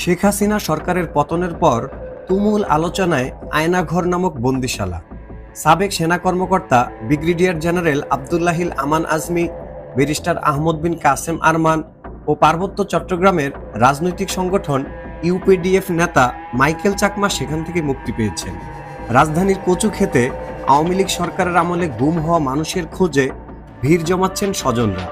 শেখ হাসিনা সরকারের পতনের পর তুমুল আলোচনায় আয়নাঘর নামক বন্দিশালা। সাবেক সেনা কর্মকর্তা ব্রিগেডিয়ার জেনারেল আব্দুল্লাহিল আমান আজমি, ব্যারিস্টার আহমদ বিন কাসেম আরমান ও পার্বত্য চট্টগ্রামের রাজনৈতিক সংগঠন ইউপিডিএফ নেতা মাইকেল চাকমা সেখান থেকে মুক্তি পেয়েছেন। রাজধানীর কচু খেতে আওয়ামী লীগ সরকারের আমলে গুম হওয়া মানুষের খোঁজে ভিড় জমাচ্ছেন স্বজনরা।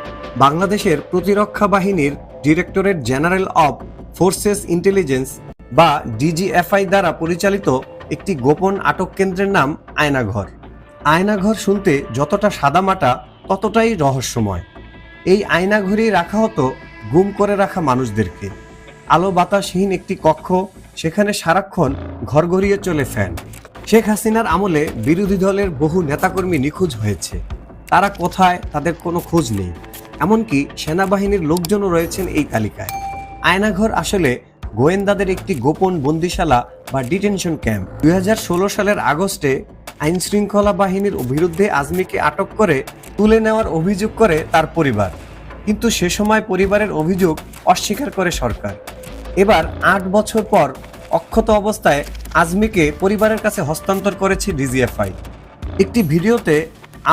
বাংলাদেশের প্রতিরক্ষা বাহিনীর directorate general of forces intelligence বা ডিজিএফআই দ্বারা পরিচালিত একটি গোপন আটক কেন্দ্রের নাম আয়নাঘর। আয়নাঘর শুনতে যতটা সাদামাটা ততটাই রহস্যময়। এই আয়নাঘরেই রাখা হতো গুম করে রাখা মানুষদেরকে। আলো বাতাসহীন একটি কক্ষ, সেখানে সারাক্ষণ ঘরঘরিয়ে চলে ফ্যান। শেখ হাসিনার আমলে বিরোধী দলের বহু নেতাকর্মী নিখোঁজ হয়েছে। তারা কোথায়, তাদের কোনো খোঁজ নেই। এমনকি সেনাবাহিনীর লোকজনও রয়েছেন এই তালিকায়। আয়নাঘর আসলে গোয়েন্দাদের একটি গোপন বন্দিশালা বা ডিটেনশন ক্যাম্প। 2016 সালের আগস্টে আইন শৃঙ্খলা বাহিনীর বিরুদ্ধে আজমিকে আটক করে তুলে নেওয়ার অভিযোগ করে তার পরিবার, কিন্তু সে সময় পরিবারের অভিযোগ অস্বীকার করে সরকার। এবার 8 বছর পর অক্ষত অবস্থায় আজমিকে পরিবারের কাছে হস্তান্তর করেছে ডিজিএফআই। একটি ভিডিওতে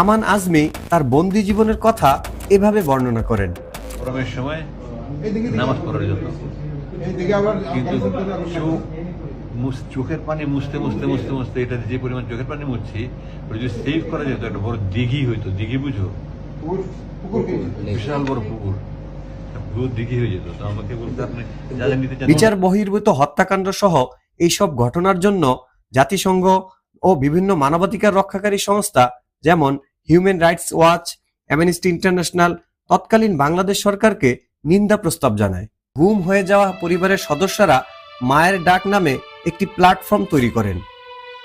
আমান আজমি তার বন্দি জীবনের কথা এভাবে বর্ণনা করেন। গরমের সময় নামাজ পড়ার জন্য, কিন্তু চোখের পানি মুছতে মুছতে মুছতে মুছতে এটা যে পরিমাণ চোখের পানি মুছছি, ওটা যদি সেভ করা যেত একটা বড় দিঘি হইতো। দিঘি বুঝো? বিশাল বড় পুকুর, দিঘি হয়ে যেত। তো আমাকে বলতে আপনি বিচার বহির্ভূত হত্যাকাণ্ড সহ এইসব ঘটনার জন্য জাতিসংঘ ও বিভিন্ন মানবাধিকার রক্ষাকারী সংস্থা যেমন human rights watch, amnesty international তৎকালীন বাংলাদেশ সরকারকে নিন্দা প্রস্তাব জানায়। গুম হয়ে যাওয়া পরিবারের সদস্যরা মায়ের ডাক নামে একটি প্ল্যাটফর্ম তৈরি করেন।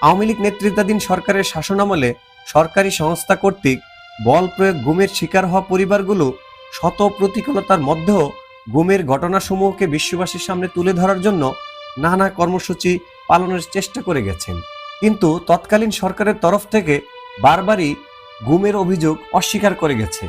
আওয়ামী লীগ নেতৃত্বাধীন সরকারের শাসনামলে সরকারি সংস্থা কর্তৃক বল প্রয়োগ গুমের শিকার হওয়া পরিবারগুলো শত প্রতিকূলতার মধ্যেও গুমের ঘটনাসমূহকে বিশ্ববাসীর সামনে তুলে ধরার জন্য নানা কর্মসূচি পালনের চেষ্টা করে গেছেন। কিন্তু তৎকালীন সরকারের তরফ থেকে বারবারই গুমের অভিযোগ অস্বীকার করে গেছে।